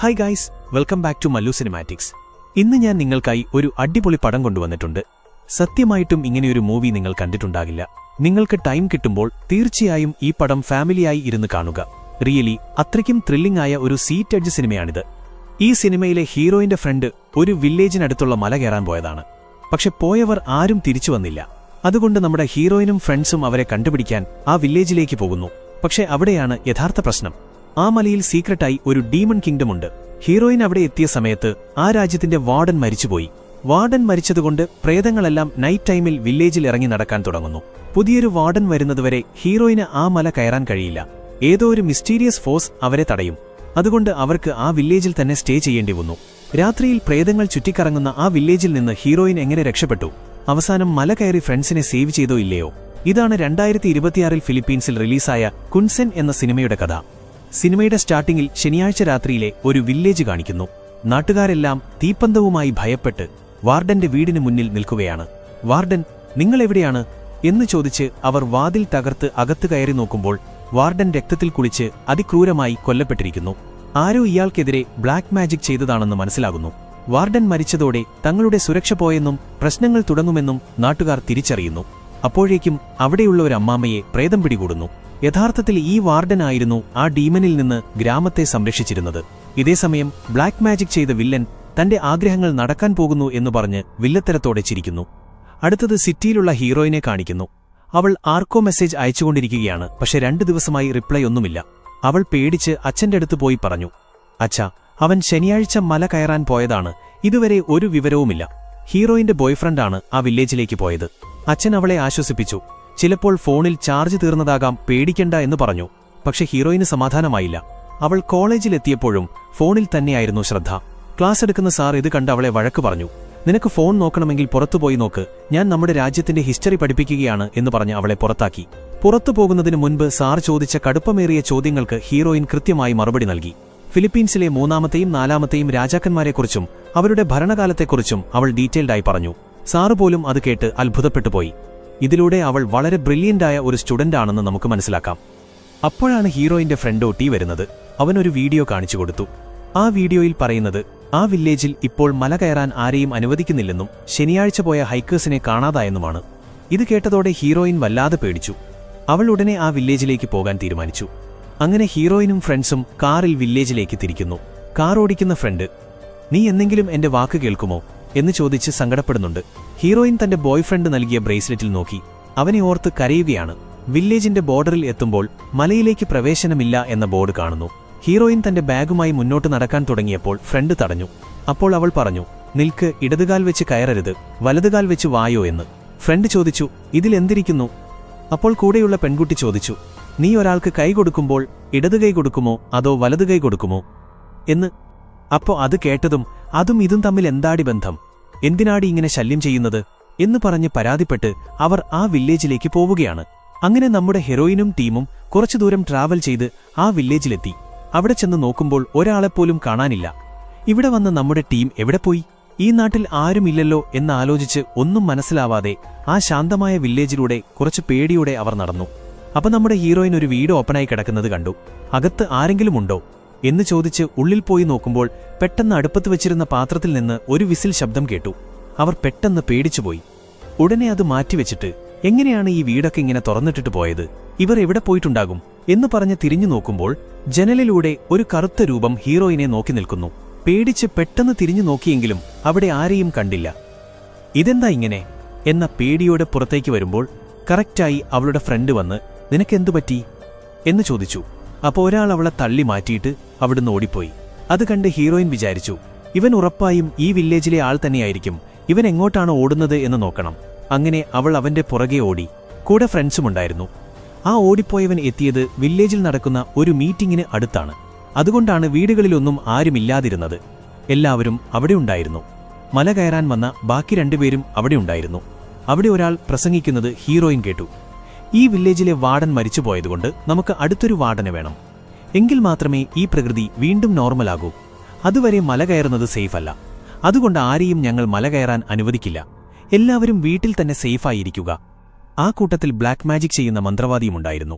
Hi guys, welcome back to Mallu cinematics. ഇന്ന് ഞാൻ നിങ്ങൾക്കായി ഒരു അടിപൊളി പടം കൊണ്ടുവന്നിട്ടുണ്ട്. സത്യമായിട്ടും ഇങ്ങനെയൊരു മൂവി നിങ്ങൾ കണ്ടിട്ടുണ്ടാകില്ല. നിങ്ങൾക്ക് ടൈം കിട്ടുമ്പോൾ തീർച്ചയായും ഈ പടം ഫാമിലിയായി ഇരുന്ന് കാണുക. റിയലി അത്രയ്ക്കും ത്രില്ലിംഗ് ആയ ഒരു സീറ്റ് എഡ്ജ് സിനിമയാണിത്. ഈ സിനിമയിലെ ഹീറോയിന്റെ ഫ്രണ്ട് ഒരു വില്ലേജിനടുത്തുള്ള മല കയറാൻ പോയതാണ്. പക്ഷെ പോയവർ ആരും തിരിച്ചു വന്നില്ല. അതുകൊണ്ട് നമ്മുടെ ഹീറോയിനും ഫ്രണ്ട്സും അവരെ കണ്ടുപിടിക്കാൻ ആ വില്ലേജിലേക്ക് പോകുന്നു. പക്ഷെ അവിടെയാണ് യഥാർത്ഥ പ്രശ്നം. ആ മലയിൽ സീക്രട്ടായി ഒരു ഡീമൺ കിങ്ഡം ഉണ്ട്. ഹീറോയിൻ അവിടെ എത്തിയ സമയത്ത് ആ രാജ്യത്തിന്റെ വാർഡൻ മരിച്ചുപോയി. വാർഡൻ മരിച്ചതുകൊണ്ട് പ്രേതങ്ങളെല്ലാം നൈറ്റ് ടൈമിൽ വില്ലേജിൽ ഇറങ്ങി നടക്കാൻ തുടങ്ങുന്നു. പുതിയൊരു വാർഡൻ വരുന്നതുവരെ ഹീറോയിന് ആ മല കയറാൻ കഴിയില്ല. ഏതോ ഒരു മിസ്റ്റീരിയസ് ഫോഴ്സ് അവരെ തടയും. അതുകൊണ്ട് അവർക്ക് ആ വില്ലേജിൽ തന്നെ സ്റ്റേ ചെയ്യേണ്ടി വന്നു. രാത്രിയിൽ പ്രേതങ്ങൾ ചുറ്റിക്കറങ്ങുന്ന ആ വില്ലേജിൽ നിന്ന് ഹീറോയിൻ എങ്ങനെ രക്ഷപ്പെട്ടു? അവസാനം മല കയറി ഫ്രണ്ട്സിനെ സേവ് ചെയ്തോ ഇല്ലയോ? ഇതാണ് 2026 ഫിലിപ്പീൻസിൽ റിലീസായ കുൻസെൻ എന്ന സിനിമയുടെ കഥ. സിനിമയുടെ സ്റ്റാർട്ടിംഗിൽ ശനിയാഴ്ച രാത്രിയിലെ ഒരു വില്ലേജ് കാണിക്കുന്നു. നാട്ടുകാരെല്ലാം തീപ്പന്തവുമായി ഭയപ്പെട്ട് വാർഡന്റെ വീടിന് മുന്നിൽ നിൽക്കുകയാണ്. വാർഡൻ, നിങ്ങളെവിടെയാണ് എന്ന് ചോദിച്ച് അവർ വാതിൽ തകർത്ത് അകത്ത് കയറി നോക്കുമ്പോൾ വാർഡൻ രക്തത്തിൽ കുളിച്ച് അതിക്രൂരമായി കൊല്ലപ്പെട്ടിരിക്കുന്നു. ആരോ ഇയാൾക്കെതിരെ ബ്ലാക്ക് മാജിക് ചെയ്തതാണെന്ന് മനസ്സിലാകുന്നു. വാർഡൻ മരിച്ചതോടെ തങ്ങളുടെ സുരക്ഷ പോയെന്നും പ്രശ്നങ്ങൾ തുടങ്ങുമെന്നും നാട്ടുകാർ തിരിച്ചറിയുന്നു. അപ്പോഴേക്കും അവിടെയുള്ള ഒരു അമ്മാമ്മയെ പ്രേതം പിടികൂടുന്നു. യഥാർത്ഥത്തിൽ ഈ വാർഡനായിരുന്നു ആ ഡീമനിൽ നിന്ന് ഗ്രാമത്തെ സംരക്ഷിച്ചിരുന്നത്. ഇതേസമയം ബ്ലാക്ക് മാജിക് ചെയ്ത വില്ലൻ തന്റെ ആഗ്രഹങ്ങൾ നടക്കാൻ പോകുന്നു എന്ന് പറഞ്ഞ് വില്ലത്തരത്തോടെ ചിരിക്കുന്നു. അടുത്തത് സിറ്റിയിലുള്ള ഹീറോയിനെ കാണിക്കുന്നു. അവൾ ആർക്കോ മെസ്സേജ് അയച്ചുകൊണ്ടിരിക്കുകയാണ്. പക്ഷെ 2 ദിവസമായി റിപ്ലൈ ഒന്നുമില്ല. അവൾ പേടിച്ച് അച്ഛന്റെ അടുത്ത് പോയി പറഞ്ഞു, അച്ഛാ, അവൻ ശനിയാഴ്ച മല കയറാൻ പോയതാണ്, ഇതുവരെ ഒരു വിവരവുമില്ല. ഹീറോയിന്റെ ബോയ്ഫ്രണ്ടാണ് ആ വില്ലേജിലേക്ക് പോയത്. അച്ഛൻ അവളെ ആശ്വസിപ്പിച്ചു. ചിലപ്പോൾ ഫോണിൽ ചാർജ് തീർന്നതാകാം, പേടിക്കണ്ട എന്ന് പറഞ്ഞു. പക്ഷെ ഹീറോയിന് സമാധാനമായില്ല. അവൾ കോളേജിലെത്തിയപ്പോഴും ഫോണിൽ തന്നെയായിരുന്നു ശ്രദ്ധ. ക്ലാസ് എടുക്കുന്ന സാർ ഇത് കണ്ട് അവളെ വഴക്ക് പറഞ്ഞു. നിനക്ക് ഫോൺ നോക്കണമെങ്കിൽ പുറത്തുപോയി നോക്ക്, ഞാൻ നമ്മുടെ രാജ്യത്തിന്റെ ഹിസ്റ്ററി പഠിപ്പിക്കുകയാണ് എന്ന് പറഞ്ഞ് അവളെ പുറത്താക്കി. പുറത്തു പോകുന്നതിന് മുൻപ് സാർ ചോദിച്ച കടുപ്പമേറിയ ചോദ്യങ്ങൾക്ക് ഹീറോയിൻ കൃത്യമായി മറുപടി നൽകി. ഫിലിപ്പീൻസിലെ 3ാമത്തെയും 4ാമത്തെയും രാജാക്കന്മാരെക്കുറിച്ചും അവരുടെ ഭരണകാലത്തെക്കുറിച്ചും അവൾ ഡീറ്റെയിൽഡായി പറഞ്ഞു. സാറ് പോലും അത് കേട്ട് അത്ഭുതപ്പെട്ടുപോയി. ഇതിലൂടെ അവൾ വളരെ ബ്രില്യന്റായ ഒരു സ്റ്റുഡന്റ് ആണെന്ന് നമുക്ക് മനസ്സിലാക്കാം. അപ്പോഴാണ് ഹീറോയിന്റെ ഫ്രണ്ട് ഒട്ടി വരുന്നത്. അവനൊരു വീഡിയോ കാണിച്ചു കൊടുത്തു. ആ വീഡിയോയിൽ പറയുന്നത് ആ വില്ലേജിൽ ഇപ്പോൾ മല കയറാൻ ആരെയും അനുവദിക്കുന്നില്ലെന്നും ശനിയാഴ്ച പോയ ഹൈക്കേഴ്സിനെ കാണാതായെന്നുമാണ്. ഇത് കേട്ടതോടെ ഹീറോയിൻ വല്ലാതെ പേടിച്ചു. അവൾ ഉടനെ ആ വില്ലേജിലേക്ക് പോകാൻ തീരുമാനിച്ചു. അങ്ങനെ ഹീറോയിനും ഫ്രണ്ട്സും കാറിൽ വില്ലേജിലേക്ക് തിരിക്കുന്നു. കാർ ഓടിക്കുന്ന ഫ്രണ്ട്, നീ എന്നെങ്കിലും എന്റെ വാക്ക് കേൾക്കുമോ എന്ന് ചോദിച്ച് സങ്കടപ്പെടുന്നുണ്ട്. ഹീറോയിൻ തന്റെ ബോയ്ഫ്രണ്ട് നൽകിയ ബ്രേസ്ലെറ്റിൽ നോക്കി അവനെ ഓർത്ത് കരയുകയാണ്. വില്ലേജിന്റെ ബോർഡറിൽ എത്തുമ്പോൾ മലയിലേക്ക് പ്രവേശനമില്ല എന്ന ബോർഡ് കാണുന്നു. ഹീറോയിൻ തന്റെ ബാഗുമായി മുന്നോട്ട് നടക്കാൻ തുടങ്ങിയപ്പോൾ ഫ്രണ്ട് തടഞ്ഞു. അപ്പോൾ അവൾ പറഞ്ഞു, നിൽക്ക്, ഇടതുകാൽ വെച്ച് കയറരുത്, വലതുകാൽ വെച്ച് വായോ എന്ന്. ഫ്രണ്ട് ചോദിച്ചു, ഇതിലെന്തിരിക്കുന്നു? അപ്പോൾ കൂടെയുള്ള പെൺകുട്ടി ചോദിച്ചു, നീ ഒരാൾക്ക് കൈ കൊടുക്കുമ്പോൾ ഇടതുകൈ കൊടുക്കുമോ അതോ വലതുകൈ കൊടുക്കുമോ എന്ന്. അപ്പോ അത് കേട്ടതും അതും ഇതും തമ്മിൽ എന്താടി ബന്ധം, എന്തിനാടി ഇങ്ങനെ ശല്യം ചെയ്യുന്നത് എന്ന് പറഞ്ഞ് പരാതിപ്പെട്ട് അവർ ആ വില്ലേജിലേക്ക് പോവുകയാണ്. അങ്ങനെ നമ്മുടെ ഹീറോയിനും ടീമും കുറച്ചു ദൂരം ട്രാവൽ ചെയ്ത് ആ വില്ലേജിലെത്തി. അവിടെ ചെന്ന് നോക്കുമ്പോൾ ഒരാളെപ്പോലും കാണാനില്ല. ഇവിടെ വന്ന് നമ്മുടെ ടീം എവിടെ പോയി? ഈ നാട്ടിൽ ആരുമില്ലല്ലോ എന്നാലോചിച്ച് ഒന്നും മനസ്സിലാവാതെ ആ ശാന്തമായ വില്ലേജിലൂടെ കുറച്ച് പേടിയോടെ അവർ നടന്നു. അപ്പൊ നമ്മുടെ ഹീറോയിൻ ഒരു വീട് ഓപ്പണായി കിടക്കുന്നത് കണ്ടു. അകത്ത് ആരെങ്കിലും ഉണ്ടോ എന്ന് ചോദിച്ച് ഉള്ളിൽ പോയി നോക്കുമ്പോൾ പെട്ടെന്ന് അടുപ്പത്ത് വെച്ചിരുന്ന പാത്രത്തിൽ നിന്ന് ഒരു വിസിൽ ശബ്ദം കേട്ടു. അവർ പെട്ടെന്ന് പേടിച്ചുപോയി. ഉടനെ അത് മാറ്റിവെച്ചിട്ട്, എങ്ങനെയാണ് ഈ വീടൊക്കെ ഇങ്ങനെ തുറന്നിട്ടിട്ട് പോയത്, ഇവർ എവിടെ പോയിട്ടുണ്ടാകും എന്ന് പറഞ്ഞ് തിരിഞ്ഞു നോക്കുമ്പോൾ ജനലിലൂടെ ഒരു കറുത്ത രൂപം ഹീറോയിനെ നോക്കി നിൽക്കുന്നു. പേടിച്ച് പെട്ടെന്ന് തിരിഞ്ഞു നോക്കിയെങ്കിലും അവിടെ ആരെയും കണ്ടില്ല. ഇതെന്താ ഇങ്ങനെ എന്ന പേടിയോടെ പുറത്തേക്ക് വരുമ്പോൾ കറക്റ്റായി അവളുടെ ഫ്രണ്ട് വന്ന്, നിനക്കെന്തുപറ്റി എന്ന് ചോദിച്ചു. അപ്പോൾ ഒരാൾ അവളെ തള്ളി മാറ്റിയിട്ട് അവിടുന്ന് ഓടിപ്പോയി. അത് കണ്ട് ഹീറോയിൻ വിചാരിച്ചു, ഇവൻ ഉറപ്പായും ഈ വില്ലേജിലെ ആൾ തന്നെയായിരിക്കും, ഇവൻ എങ്ങോട്ടാണ് ഓടുന്നത് എന്ന് നോക്കണം. അങ്ങനെ അവൾ അവന്റെ പുറകെ ഓടി. കൂടെ ഫ്രണ്ട്സുമുണ്ടായിരുന്നു. ആ ഓടിപ്പോയവൻ എത്തിയത് വില്ലേജിൽ നടക്കുന്ന ഒരു മീറ്റിംഗിന് അടുത്താണ്. അതുകൊണ്ടാണ് വീടുകളിലൊന്നും ആരുമില്ലാതിരുന്നത്. എല്ലാവരും അവിടെ ഉണ്ടായിരുന്നു. മല കയറാൻ വന്ന ബാക്കി 2 പേരും അവിടെ ഉണ്ടായിരുന്നു. അവിടെ ഒരാൾ പ്രസംഗിക്കുന്നത് ഹീറോയിൻ കേട്ടു. ഈ വില്ലേജിലെ വാർഡൻ മരിച്ചുപോയതുകൊണ്ട് നമുക്ക് അടുത്തൊരു വാർഡനെ വേണം. എങ്കിൽ മാത്രമേ ഈ പ്രകൃതി വീണ്ടും നോർമലാകൂ. അതുവരെ മല കയറുന്നത് സേഫല്ല. അതുകൊണ്ട് ആരെയും ഞങ്ങൾ മല കയറാൻ അനുവദിക്കില്ല. എല്ലാവരും വീട്ടിൽ തന്നെ സേഫായിരിക്കുക. ആ കൂട്ടത്തിൽ ബ്ലാക്ക് മാജിക് ചെയ്യുന്ന മന്ത്രവാദിയുമുണ്ടായിരുന്നു.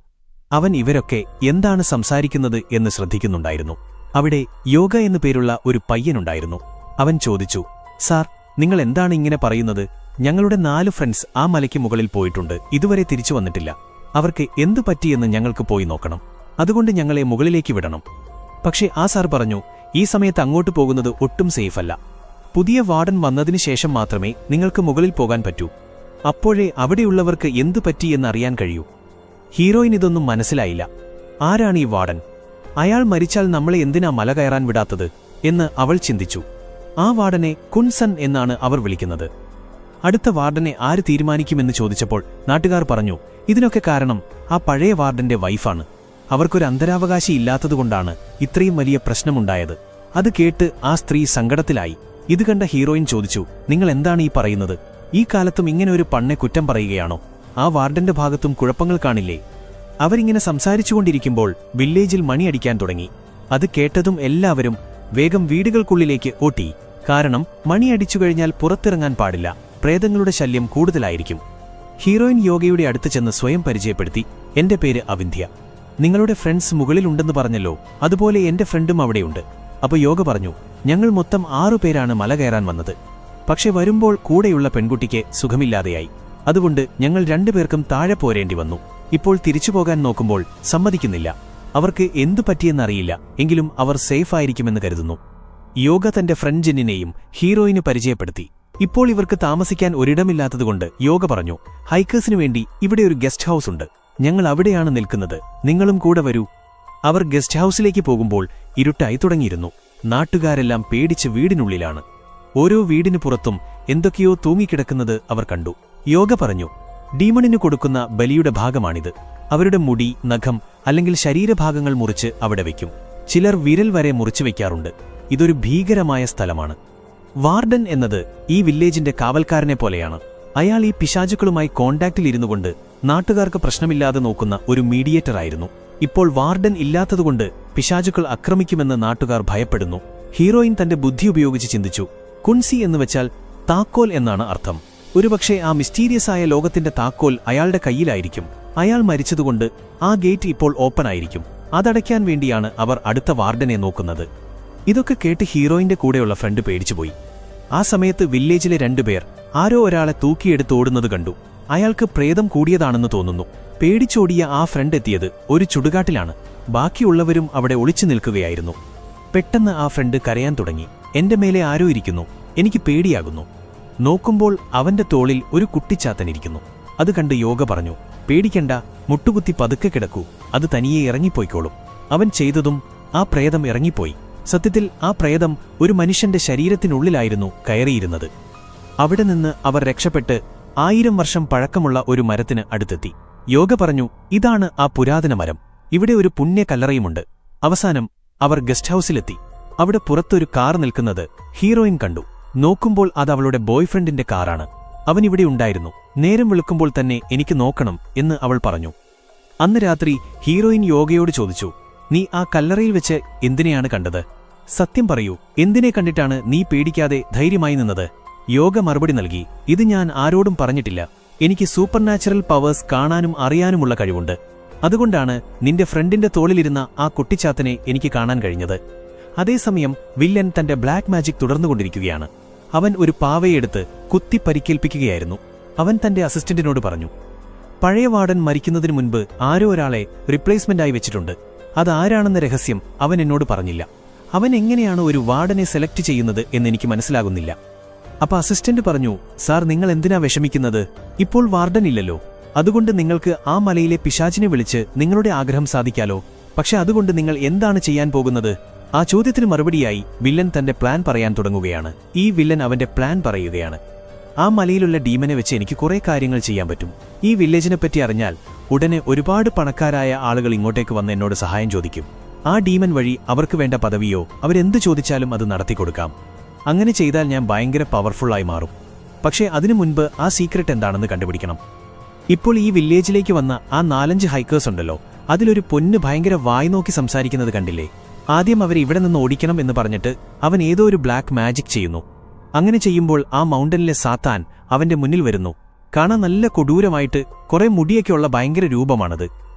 അവൻ ഇവരൊക്കെ എന്താണ് സംസാരിക്കുന്നത് എന്ന് ശ്രദ്ധിക്കുന്നുണ്ടായിരുന്നു. അവിടെ യോഗ എന്നു പേരുള്ള ഒരു പയ്യനുണ്ടായിരുന്നു. അവൻ ചോദിച്ചു, സാർ, നിങ്ങൾ എന്താണ് ഇങ്ങനെ പറയുന്നത്? ഞങ്ങളുടെ 4 ഫ്രണ്ട്സ് ആ മലയ്ക്ക് മുകളിൽ പോയിട്ടുണ്ട്, ഇതുവരെ തിരിച്ചു വന്നിട്ടില്ല. അവർക്ക് എന്തു പറ്റിയെന്ന് ഞങ്ങൾക്ക് പോയി നോക്കണം. അതുകൊണ്ട് ഞങ്ങളെ മുകളിലേക്ക് വിടണം. പക്ഷേ ആ സാർ പറഞ്ഞു, ഈ സമയത്ത് അങ്ങോട്ട് പോകുന്നത് ഒട്ടും സേഫല്ല. പുതിയ വാർഡൻ വന്നതിനു ശേഷം മാത്രമേ നിങ്ങൾക്ക് മുകളിൽ പോകാൻ പറ്റൂ. അപ്പോഴേ അവിടെയുള്ളവർക്ക് എന്തു പറ്റിയെന്നറിയാൻ കഴിയൂ. ഹീറോയിൻ ഇതൊന്നും മനസ്സിലായില്ല. ആരാണ് ഈ വാർഡൻ? അയാൾ മരിച്ചാൽ നമ്മളെ എന്തിനാ മല കയറാൻ വിടാത്തത് എന്ന് അവൾ ചിന്തിച്ചു. ആ വാർഡനെ കുൻസൺ എന്നാണ് അവർ വിളിക്കുന്നത്. അടുത്ത വാർഡനെ ആര് തീരുമാനിക്കുമെന്ന് ചോദിച്ചപ്പോൾ നാട്ടുകാർ പറഞ്ഞു, ഇതിനൊക്കെ കാരണം ആ പഴയ വാർഡന്റെ വൈഫാണ്. അവർക്കൊരു അന്തരാവകാശി ഇല്ലാത്തതുകൊണ്ടാണ് ഇത്രയും വലിയ പ്രശ്നമുണ്ടായത്. അത് കേട്ട് ആ സ്ത്രീ സങ്കടത്തിലായി. ഇത് കണ്ട ഹീറോയിൻ ചോദിച്ചു, നിങ്ങൾ എന്താണ് ഈ പറയുന്നത്? ഈ കാലത്തും ഇങ്ങനെ ഒരു പണ്ണെ കുറ്റം പറയുകയാണോ? ആ വാർഡന്റെ ഭാഗത്തും കുഴപ്പങ്ങൾ കാണില്ലേ? അവരിങ്ങനെ സംസാരിച്ചുകൊണ്ടിരിക്കുമ്പോൾ വില്ലേജിൽ മണിയടിക്കാൻ തുടങ്ങി. അത് കേട്ടതും എല്ലാവരും വേഗം വീടുകൾക്കുള്ളിലേക്ക് ഓട്ടി. കാരണം മണിയടിച്ചു കഴിഞ്ഞാൽ പുറത്തിറങ്ങാൻ പാടില്ല, പ്രേതങ്ങളുടെ ശല്യം കൂടുതലായിരിക്കും. ഹീറോയിൻ യോഗയുടെ അടുത്ത് ചെന്ന് സ്വയം പരിചയപ്പെടുത്തി, എന്റെ പേര് അവിന്ധ്യ. നിങ്ങളുടെ ഫ്രണ്ട്സ് മുകളിലുണ്ടെന്ന് പറഞ്ഞല്ലോ, അതുപോലെ എന്റെ ഫ്രണ്ടും അവിടെയുണ്ട്. അപ്പോൾ യോഗ പറഞ്ഞു, ഞങ്ങൾ മൊത്തം 6 പേരാണ് മല കയറാൻ വന്നത്. പക്ഷെ വരുമ്പോൾ കൂടെയുള്ള പെൺകുട്ടിക്ക് സുഖമില്ലാതെയായി. അതുകൊണ്ട് ഞങ്ങൾ 2 പേർക്കും താഴെ പോരേണ്ടി വന്നു. ഇപ്പോൾ തിരിച്ചുപോകാൻ നോക്കുമ്പോൾ സമ്മതിക്കുന്നില്ല. അവർക്ക് എന്തു പറ്റിയെന്നറിയില്ല, എങ്കിലും അവർ സേഫായിരിക്കുമെന്ന് കരുതുന്നു. യോഗ തന്റെ ഫ്രണ്ട് ജെന്നിനെയും ഹീറോയിന് പരിചയപ്പെടുത്തി. ഇപ്പോൾ ഇവർക്ക് താമസിക്കാൻ ഒരിടമില്ലാത്തതുകൊണ്ട് യോഗ പറഞ്ഞു, ഹൈക്കേഴ്സിനു വേണ്ടി ഇവിടെ ഒരു ഗസ്റ്റ് ഹൗസ് ഉണ്ട്. ഞങ്ങൾ അവിടെയാണ് നിൽക്കുന്നത്, നിങ്ങളും കൂടെ വരൂ. അവർ ഗസ്റ്റ് ഹൗസിലേക്ക് പോകുമ്പോൾ ഇരുട്ടായി തുടങ്ങിയിരുന്നു. നാട്ടുകാരെല്ലാം പേടിച്ച് വീടിനുള്ളിലാണ്. ഓരോ വീടിനു പുറത്തും എന്തൊക്കെയോ തൂങ്ങിക്കിടക്കുന്നത് അവർ കണ്ടു. യോഗ പറഞ്ഞു, ഡീമണിനു കൊടുക്കുന്ന ബലിയുടെ ഭാഗമാണിത്. അവരുടെ മുടി, നഖം അല്ലെങ്കിൽ ശരീരഭാഗങ്ങൾ മുറിച്ച് അവിടെ വയ്ക്കും. ചിലർ വിരൽ വരെ മുറിച്ചു വയ്ക്കാറുണ്ട്. ഇതൊരു ഭീകരമായ സ്ഥലമാണ്. വാർഡൻ എന്നത് ഈ വില്ലേജിന്റെ കാവൽക്കാരനെ പോലെയാണ്. അയാൾ ഈ പിശാചുക്കളുമായി കോണ്ടാക്റ്റിലിരുന്നുകൊണ്ട് നാട്ടുകാർക്ക് പ്രശ്നമില്ലാതെ നോക്കുന്ന ഒരു മീഡിയേറ്ററായിരുന്നു. ഇപ്പോൾ വാർഡൻ ഇല്ലാത്തതുകൊണ്ട് പിശാചുക്കൾ ആക്രമിക്കുമെന്ന് നാട്ടുകാർ ഭയപ്പെടുന്നു. ഹീറോയിൻ തന്റെ ബുദ്ധി ഉപയോഗിച്ച് ചിന്തിച്ചു. കുൻസി എന്നുവെച്ചാൽ താക്കോൽ എന്നാണ് അർത്ഥം. ഒരുപക്ഷെ ആ മിസ്റ്റീരിയസ് ആയ ലോകത്തിന്റെ താക്കോൽ അയാളുടെ കയ്യിലായിരിക്കും. അയാൾ മരിച്ചതുകൊണ്ട് ആ ഗേറ്റ് ഇപ്പോൾ ഓപ്പൺ ആയിരിക്കും. അതടയ്ക്കാൻ വേണ്ടിയാണ് അവർ അടുത്ത വാർഡനെ നോക്കുന്നത്. ഇതൊക്കെ കേട്ട് ഹീറോയിന്റെ കൂടെയുള്ള ഫ്രണ്ട് പേടിച്ചുപോയി. ആ സമയത്ത് വില്ലേജിലെ 2 പേർ ആരോ ഒരാളെ തൂക്കിയെടുത്ത് ഓടുന്നത് കണ്ടു. അയാൾക്ക് പ്രേതം കൂടിയതാണെന്ന് തോന്നുന്നു. പേടിച്ചോടിയ ആ ഫ്രണ്ട് എത്തിയത് ഒരു ചുടുകാട്ടിലാണ്. ബാക്കിയുള്ളവരും അവിടെ ഒളിച്ചു നിൽക്കുകയായിരുന്നു. പെട്ടെന്ന് ആ ഫ്രണ്ട് കരയാൻ തുടങ്ങി. എന്റെ മേലെ ആരോ ഇരിക്കുന്നു, എനിക്ക് പേടിയാകുന്നു. നോക്കുമ്പോൾ അവന്റെ തോളിൽ ഒരു കുട്ടിച്ചാത്തനിരിക്കുന്നു. അത് കണ്ട് യോഗ പറഞ്ഞു, പേടിക്കണ്ട, മുട്ടുകുത്തി പതുക്കെ കിടക്കൂ, അത് തനിയെ ഇറങ്ങിപ്പോയിക്കോളും. അവൻ ചെയ്തതും ആ പ്രേതം ഇറങ്ങിപ്പോയി. സത്യത്തിൽ ആ പ്രേതം ഒരു മനുഷ്യന്റെ ശരീരത്തിനുള്ളിലായിരുന്നു കയറിയിരുന്നത്. അവിടെ നിന്ന് അവർ രക്ഷപ്പെട്ട് 1000 വർഷം പഴക്കമുള്ള ഒരു മരത്തിന് അടുത്തെത്തി. യോഗ പറഞ്ഞു, ഇതാണ് ആ പുരാതന മരം. ഇവിടെ ഒരു പുണ്യ കല്ലറയുമുണ്ട്. അവസാനം അവർ ഗസ്റ്റ് ഹൗസിലെത്തി. അവിടെ പുറത്തൊരു കാർ നിൽക്കുന്നത് ഹീറോയിൻ കണ്ടു. നോക്കുമ്പോൾ അത് അവളുടെ ബോയ്ഫ്രണ്ടിന്റെ കാറാണ്. അവനിവിടെ ഉണ്ടായിരുന്നു. നേരം വെളുക്കുമ്പോൾ തന്നെ എനിക്ക് നോക്കണം എന്ന് അവൾ പറഞ്ഞു. അന്ന് രാത്രി ഹീറോയിൻ യോഗയോട് ചോദിച്ചു, നീ ആ കല്ലറയിൽ വെച്ച് എന്തിനെയാണ് കണ്ടത്? സത്യം പറയൂ, എന്തിനെ കണ്ടിട്ടാണ് നീ പേടിക്കാതെ ധൈര്യമായി നിന്നത്? യോഗ മറുപടി നൽകി, ഇത് ഞാൻ ആരോടും പറഞ്ഞിട്ടില്ല. എനിക്ക് സൂപ്പർനാച്ചുറൽ പവേഴ്സ് കാണാനും അറിയാനുമുള്ള കഴിവുണ്ട്. അതുകൊണ്ടാണ് നിന്റെ ഫ്രണ്ടിന്റെ തോളിലിരുന്ന ആ കുട്ടിച്ചാത്തനെ എനിക്ക് കാണാൻ കഴിഞ്ഞത്. അതേസമയം വില്ലൻ തന്റെ ബ്ലാക്ക് മാജിക് തുടർന്നുകൊണ്ടിരിക്കുകയാണ്. അവൻ ഒരു പാവയെടുത്ത് കുത്തി പരിക്കേൽപ്പിക്കുകയായിരുന്നു. അവൻ തന്റെ അസിസ്റ്റന്റിനോട് പറഞ്ഞു, പഴയ വാർഡൻ മരിക്കുന്നതിനു മുൻപ് ആരോ ഒരാളെ റിപ്ലേസ്മെന്റായി വെച്ചിട്ടുണ്ട്. അതാരാണെന്ന രഹസ്യം അവൻ എന്നോട് പറഞ്ഞില്ല. അവൻ എങ്ങനെയാണ് ഒരു വാർഡനെ സെലക്ട് ചെയ്യുന്നത് എന്നെനിക്ക് മനസ്സിലാകുന്നില്ല. അപ്പൊ അസിസ്റ്റന്റ് പറഞ്ഞു, സാർ, നിങ്ങൾ എന്തിനാ വിഷമിക്കുന്നത്? ഇപ്പോൾ വാർഡൻ ഇല്ലല്ലോ. അതുകൊണ്ട് നിങ്ങൾക്ക് ആ മലയിലെ പിശാചിനെ വിളിച്ച് നിങ്ങളുടെ ആഗ്രഹം സാധിക്കാലോ. പക്ഷെ അതുകൊണ്ട് നിങ്ങൾ എന്താണ് ചെയ്യാൻ പോകുന്നത്? ആ ചോദ്യത്തിന് മറുപടിയായി വില്ലൻ തന്റെ പ്ലാൻ പറയാൻ തുടങ്ങുകയാണ്. ഈ വില്ലൻ അവന്റെ പ്ലാൻ പറയുകയാണ്. ആ മലയിലുള്ള ഡീമനെ വെച്ച് എനിക്ക് കുറെ കാര്യങ്ങൾ ചെയ്യാൻ പറ്റും. ഈ വില്ലേജിനെപ്പറ്റി അറിഞ്ഞാൽ ഉടനെ ഒരുപാട് പണക്കാരായ ആളുകൾ ഇങ്ങോട്ടേക്ക് വന്ന് എന്നോട് സഹായം ചോദിക്കും. ആ ഡീമൻ വഴി അവർക്ക് വേണ്ട പദവിയോ അവരെന്ത് ചോദിച്ചാലും അത് നടത്തിക്കൊടുക്കാം. അങ്ങനെ ചെയ്താൽ ഞാൻ ഭയങ്കര പവർഫുള്ളായി മാറും. പക്ഷേ അതിനു മുൻപ് ആ സീക്രട്ട് എന്താണെന്ന് കണ്ടുപിടിക്കണം. ഇപ്പോൾ ഈ വില്ലേജിലേക്ക് വന്ന ആ 4-5 ഹൈക്കേഴ്സ് ഉണ്ടല്ലോ, അതിലൊരു പൊന്ന് ഭയങ്കര വായി നോക്കി സംസാരിക്കുന്നത് കണ്ടില്ലേ? ആദ്യം അവരെ ഇവിടെ നിന്ന് ഓടിക്കണം എന്ന് പറഞ്ഞിട്ട് അവൻ ഏതോ ഒരു ബ്ലാക്ക് മാജിക് ചെയ്യുന്നു. അങ്ങനെ ചെയ്യുമ്പോൾ ആ മൗണ്ടനിലെ സാത്താൻ അവന്റെ മുന്നിൽ വരുന്നു. കാണാൻ നല്ല കൊടൂരമായിട്ട് കുറെ മുടിയൊക്കെയുള്ള ഭയങ്കര രൂപമാണത്.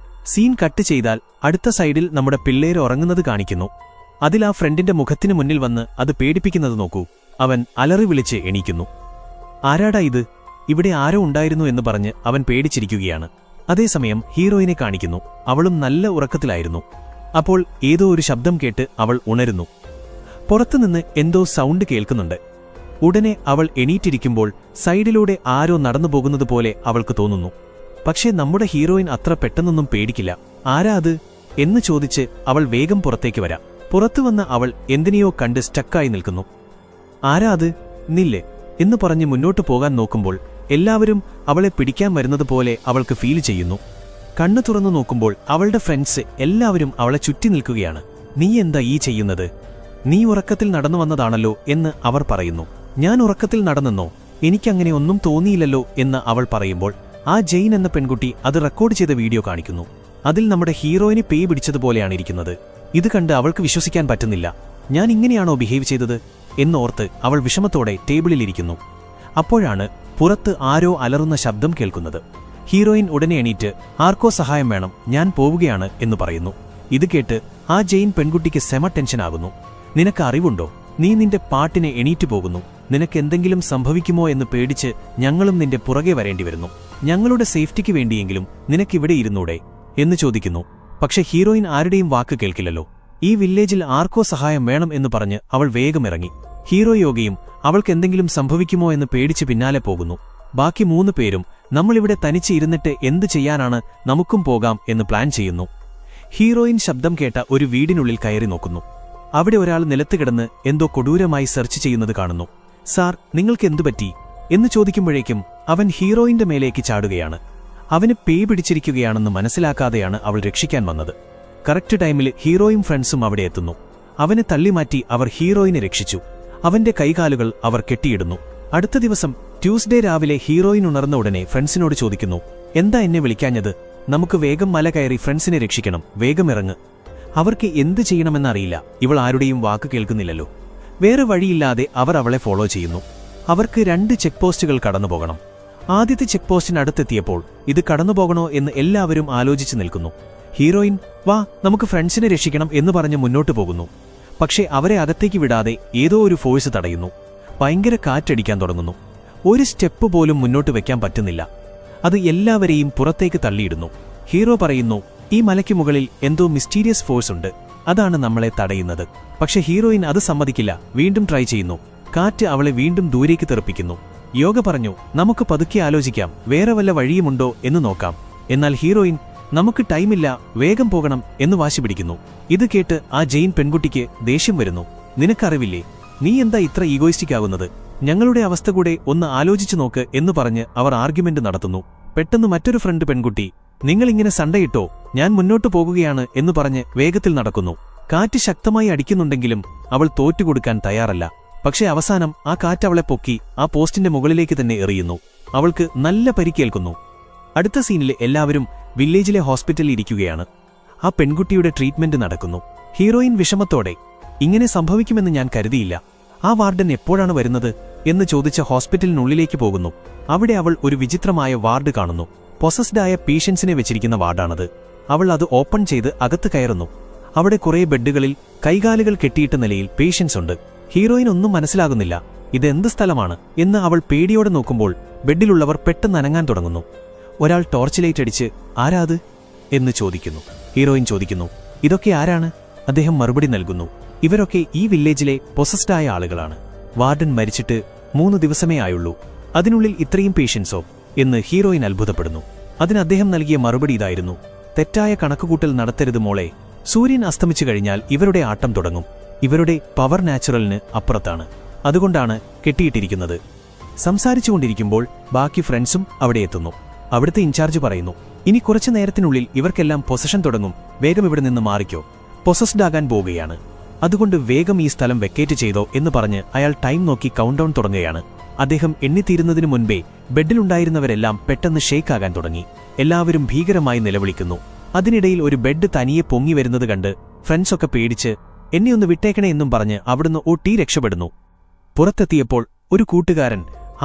സീൻ കട്ട് ചെയ്താൽ അടുത്ത സൈഡിൽ നമ്മുടെ പിള്ളേര് ഉറങ്ങുന്നത് കാണിക്കുന്നു. അതിൽ ആ ഫ്രണ്ടിന്റെ മുഖത്തിനു മുന്നിൽ വന്ന് അത് പേടിപ്പിക്കുന്നത് നോക്കൂ. അവൻ അലറി വിളിച്ച് എണീക്കുന്നു. ആരാടാ ഇത്? ഇവിടെ ആരോ ഉണ്ടായിരുന്നു എന്ന് പറഞ്ഞ് അവൻ പേടിച്ചിരിക്കുകയാണ്. അതേസമയം ഹീറോയിനെ കാണിക്കുന്നു. അവളും നല്ല ഉറക്കത്തിലായിരുന്നു. അപ്പോൾ ഏതോ ഒരു ശബ്ദം കേട്ട് അവൾ ഉണരുന്നു. പുറത്തുനിന്ന് എന്തോ സൗണ്ട് കേൾക്കുന്നുണ്ട്. ഉടനെ അവൾ എണീറ്റിരിക്കുമ്പോൾ സൈഡിലൂടെ ആരോ നടന്നുപോകുന്നതുപോലെ അവൾക്ക് തോന്നുന്നു. പക്ഷേ നമ്മുടെ ഹീറോയിൻ അത്ര പെട്ടെന്നൊന്നും പേടിക്കില്ല. ആരാ അത് എന്ന് ചോദിച്ച് അവൾ വേഗം പുറത്തേക്ക് വരാം. പുറത്തുവന്ന അവൾ എന്തിനെയോ കണ്ട് സ്റ്റക്കായി നിൽക്കുന്നു. ആരാ അത്? നില്ലേ എന്ന് പറഞ്ഞ് മുന്നോട്ടു പോകാൻ നോക്കുമ്പോൾ എല്ലാവരും അവളെ പിടിക്കാൻ വരുന്നതുപോലെ അവൾക്ക് ഫീൽ ചെയ്യുന്നു. കണ്ണു തുറന്നു നോക്കുമ്പോൾ അവളുടെ ഫ്രണ്ട്സ് എല്ലാവരും അവളെ ചുറ്റി നിൽക്കുകയാണ്. നീ എന്താ ഈ ചെയ്യുന്നത്? നീ ഉറക്കത്തിൽ നടന്നു വന്നതാണല്ലോ എന്ന് അവർ പറയുന്നു. ഞാൻ ഉറക്കത്തിൽ നടന്നെന്നോ? എനിക്കങ്ങനെ ഒന്നും തോന്നിയില്ലല്ലോ എന്ന് അവൾ പറയുമ്പോൾ ആ ജെയിൻ എന്ന പെൺകുട്ടി അത് റെക്കോർഡ് ചെയ്ത വീഡിയോ കാണിക്കുന്നു. അതിൽ നമ്മുടെ ഹീറോയിനെ പേയ് പിടിച്ചതുപോലെയാണ് ഇരിക്കുന്നത്. ഇത് കണ്ട് അവൾക്ക് വിശ്വസിക്കാൻ പറ്റുന്നില്ല. ഞാൻ ഇങ്ങനെയാണോ ബിഹേവ് ചെയ്തത് എന്നോർത്ത് അവൾ വിഷമത്തോടെ ടേബിളിലിരിക്കുന്നു. അപ്പോഴാണ് പുറത്ത് ആരോ അലറുന്ന ശബ്ദം കേൾക്കുന്നത്. ഹീറോയിൻ ഉടനെ എണീറ്റ് ആർക്കോ സഹായം വേണം, ഞാൻ പോവുകയാണ് എന്ന് പറയുന്നു. ഇത് കേട്ട് ആ ജെയിൻ പെൺകുട്ടിക്ക് സെമ ടെൻഷനാകുന്നു. നിനക്ക് അറിവുണ്ടോ? നീ നിന്റെ പാട്ടിനെ എണീറ്റു പോകുന്നു. നിനക്കെന്തെങ്കിലും സംഭവിക്കുമോ എന്ന് പേടിച്ച് ഞങ്ങളും നിന്റെ പുറകെ വരേണ്ടി വരുന്നു. ഞങ്ങളുടെ സേഫ്റ്റിക്ക് വേണ്ടിയെങ്കിലും നിനക്കിവിടെ ഇരുന്നൂടെ എന്ന് ചോദിക്കുന്നു. പക്ഷെ ഹീറോയിൻ ആരുടെയും വാക്ക് കേൾക്കില്ലല്ലോ. ഈ വില്ലേജിൽ ആർക്കോ സഹായം വേണം എന്ന് പറഞ്ഞ് അവൾ വേഗം ഇറങ്ങി. ഹീറോയോഗയും അവൾക്കെന്തെങ്കിലും സംഭവിക്കുമോ എന്ന് പേടിച്ച് പിന്നാലെ പോകുന്നു. ബാക്കി 3 പേരും നമ്മളിവിടെ തനിച്ച് ഇരുന്നിട്ട് എന്തു ചെയ്യാനാണ്, നമുക്കും പോകാം എന്ന് പ്ലാൻ ചെയ്യുന്നു. ഹീറോയിൻ ശബ്ദം കേട്ട ഒരു വീടിനുള്ളിൽ കയറി നോക്കുന്നു. അവിടെ ഒരാൾ നിലത്ത് കിടന്ന് എന്തോ കൊടൂരമായി സെർച്ച് ചെയ്യുന്നത് കാണുന്നു. സാർ, നിങ്ങൾക്ക് എന്തു പറ്റി എന്ന് ചോദിക്കുമ്പോഴേക്കും അവൻ ഹീറോയിന്റെ മേലേക്ക് ചാടുകയാണ്. അവന് പേയ് പിടിച്ചിരിക്കുകയാണെന്ന് മനസ്സിലാക്കാതെയാണ് അവൾ രക്ഷിക്കാൻ വന്നത്. കറക്റ്റ് ടൈമിൽ ഹീറോയും ഫ്രണ്ട്സും അവിടെ എത്തുന്നു. അവനെ തള്ളിമാറ്റി അവർ ഹീറോയിനെ രക്ഷിച്ചു. അവന്റെ കൈകാലുകൾ അവർ കെട്ടിയിടുന്നു. അടുത്ത ദിവസം ട്യൂസ്ഡേ രാവിലെ ഹീറോയിൻ ഉണർന്ന ഉടനെ ഫ്രണ്ട്സിനോട് ചോദിക്കുന്നു, എന്താ എന്നെ വിളിക്കാഞ്ഞത്? നമുക്ക് വേഗം മല കയറി ഫ്രണ്ട്സിനെ രക്ഷിക്കണം, വേഗം ഇറങ്ങ്. അവർക്ക് എന്ത് ചെയ്യണമെന്നറിയില്ല. ഇവൾ ആരുടെയും വാക്ക് കേൾക്കുന്നില്ലല്ലോ. വേറെ വഴിയില്ലാതെ അവർ അവളെ ഫോളോ ചെയ്യുന്നു. അവർക്ക് 2 ചെക്ക് പോസ്റ്റുകൾ കടന്നുപോകണം. ആദ്യത്തെ ചെക്ക് പോസ്റ്റിനടുത്തെത്തിയപ്പോൾ ഇത് കടന്നുപോകണോ എന്ന് എല്ലാവരും ആലോചിച്ച് നിൽക്കുന്നു. ഹീറോയിൻ, വാ നമുക്ക് ഫ്രണ്ട്സിനെ രക്ഷിക്കണം എന്ന് പറഞ്ഞ് മുന്നോട്ടു പോകുന്നു. പക്ഷേ അവരെ അകത്തേക്ക് വിടാതെ ഏതോ ഒരു ഫോഴ്സ് തടയുന്നു. ഭയങ്കര കാറ്റടിക്കാൻ തുടങ്ങുന്നു. ഒരു സ്റ്റെപ്പ് പോലും മുന്നോട്ട് വെക്കാൻ പറ്റുന്നില്ല. അത് എല്ലാവരെയും പുറത്തേക്ക് തള്ളിയിടുന്നു. ഹീറോ പറയുന്നു, ഈ മലയ്ക്ക് മുകളിൽ എന്തോ മിസ്റ്റീരിയസ് ഫോഴ്സ് ഉണ്ട്, അതാണ് നമ്മളെ തടയുന്നത്. പക്ഷെ ഹീറോയിൻ അത് സമ്മതിക്കില്ല. വീണ്ടും ട്രൈ ചെയ്യുന്നു. കാറ്റ് അവളെ വീണ്ടും ദൂരേക്ക് തെറിപ്പിക്കുന്നു. യോഗ പറഞ്ഞു, നമുക്ക് പതുക്കെ ആലോചിക്കാം, വേറെ വല്ല വഴിയുമുണ്ടോ എന്ന് നോക്കാം. എന്നാൽ ഹീറോയിൻ, നമുക്ക് ടൈമില്ല, വേഗം പോകണം എന്ന് വാശി പിടിക്കുന്നു. ഇത് കേട്ട് ആ ജെയിൻ പെൺകുട്ടിക്ക് ദേഷ്യം വരുന്നു. നിനക്കറിവില്ലേ, നീ എന്താ ഇത്ര ഈഗോയിസ്റ്റിക് ആകുന്നത്? ഞങ്ങളുടെ അവസ്ഥ കൂടെ ഒന്ന് ആലോചിച്ചു നോക്ക് എന്ന് പറഞ്ഞ് അവർ ആർഗ്യുമെന്റ് നടത്തുന്നു. പെട്ടെന്ന് മറ്റൊരു ഫ്രണ്ട് പെൺകുട്ടി, നിങ്ങളിങ്ങനെ സണ്ടയിട്ടോ, ഞാൻ മുന്നോട്ടു പോകുകയാണ് എന്ന് പറഞ്ഞ് വേഗത്തിൽ നടക്കുന്നു. കാറ്റ് ശക്തമായി അടിക്കുന്നുണ്ടെങ്കിലും അവൾ തോറ്റുകൊടുക്കാൻ തയ്യാറല്ല. പക്ഷേ അവസാനം ആ കാറ്റ് അവളെ പൊക്കി ആ പോസ്റ്റിന്റെ മുകളിലേക്ക് തന്നെ എറിയുന്നു. അവൾക്ക് നല്ല പരിക്കേൽക്കുന്നു. അടുത്ത സീനിൽ എല്ലാവരും വില്ലേജിലെ ഹോസ്പിറ്റലിൽ ഇരിക്കുകയാണ്. ആ പെൺകുട്ടിയുടെ ട്രീറ്റ്മെന്റ് നടക്കുന്നു. ഹീറോയിൻ വിഷമത്തോടെ, ഇങ്ങനെ സംഭവിക്കുമെന്ന് ഞാൻ കരുതിയില്ല. ആ വാർഡൻ എപ്പോഴാണ് വരുന്നത് എന്ന് ചോദിച്ച ഹോസ്പിറ്റലിനുള്ളിലേക്ക് പോകുന്നു. അവിടെ അവൾ ഒരു വിചിത്രമായ വാർഡ് കാണുന്നു. പൊസസ്ഡായ പേഷ്യൻസിനെ വെച്ചിരിക്കുന്ന വാർഡാണത്. അവൾ അത് ഓപ്പൺ ചെയ്ത് അകത്ത് കയറുന്നു. അവിടെ കുറേ ബെഡുകളിൽ കൈകാലുകൾ കെട്ടിയിട്ട നിലയിൽ പേഷ്യൻസ് ഉണ്ട്. ഹീറോയിൻ ഒന്നും മനസ്സിലാകുന്നില്ല. ഇതെന്ത് സ്ഥലമാണ് എന്ന് അവൾ പേടിയോടെ നോക്കുമ്പോൾ ബെഡിലുള്ളവർ പെട്ടെന്ന് അനങ്ങാൻ തുടങ്ങുന്നു. ഒരാൾ ടോർച്ച് ലൈറ്റ് അടിച്ച്, ആരാ അത് എന്ന് ചോദിക്കുന്നു. ഹീറോയിൻ ചോദിക്കുന്നു, ഇതൊക്കെ ആരാണ്? അദ്ദേഹം മറുപടി നൽകുന്നു, ഇവരൊക്കെ ഈ വില്ലേജിലെ പൊസസ്ഡായ ആളുകളാണ്. വാർഡൻ മരിച്ചിട്ട് 3 ദിവസമേ ആയുള്ളൂ, അതിനുള്ളിൽ ഇത്രയും പേഷ്യൻസോ എന്ന് ഹീറോയിൻ അത്ഭുതപ്പെടുന്നു. അതിന് അദ്ദേഹം നൽകിയ മറുപടി ഇതായിരുന്നു, തെറ്റായ കണക്കുകൂട്ടൽ നടത്തരുത് മോളെ. സൂര്യൻ അസ്തമിച്ചു കഴിഞ്ഞാൽ ഇവരുടെ ആട്ടം തുടങ്ങും. ഇവരുടെ പവർ നാച്ചുറലിന് അപ്പുറത്താണ്, അതുകൊണ്ടാണ് കെട്ടിയിട്ടിരിക്കുന്നത്. സംസാരിച്ചുകൊണ്ടിരിക്കുമ്പോൾ ബാക്കി ഫ്രണ്ട്സും അവിടെ എത്തുന്നു. അവിടുത്തെ ഇൻചാർജ് പറയുന്നു, ഇനി കുറച്ചു നേരത്തിനുള്ളിൽ ഇവർക്കെല്ലാം പൊസഷൻ തുടങ്ങും, വേഗം ഇവിടെ നിന്ന് മാറിക്കോ, പൊസസ്ഡാകാൻ പോവുകയാണ്. അതുകൊണ്ട് വേഗം ഈ സ്ഥലം വെക്കേറ്റ് ചെയ്തോ എന്ന് പറഞ്ഞ് അയാൾ ടൈം നോക്കി കൗണ്ട് ഡൗൺ തുടങ്ങുകയാണ്. അദ്ദേഹം എണ്ണിത്തീരുന്നതിനു മുൻപേ ബെഡിലുണ്ടായിരുന്നവരെല്ലാം പെട്ടെന്ന് ഷേക്കാകാൻ തുടങ്ങി. എല്ലാവരും ഭീകരമായി നിലവിളിക്കുന്നു. അതിനിടയിൽ ഒരു ബെഡ് തനിയെ പൊങ്ങി വരുന്നത് കണ്ട് ഫ്രണ്ട്സൊക്കെ പേടിച്ച്, എന്നെ ഒന്ന് വിട്ടേക്കണേ എന്നും പറഞ്ഞ് അവിടുന്ന് ഓട്ടി രക്ഷപ്പെടുന്നു. പുറത്തെത്തിയപ്പോൾ ഒരു കൂട്ടുകാരൻ,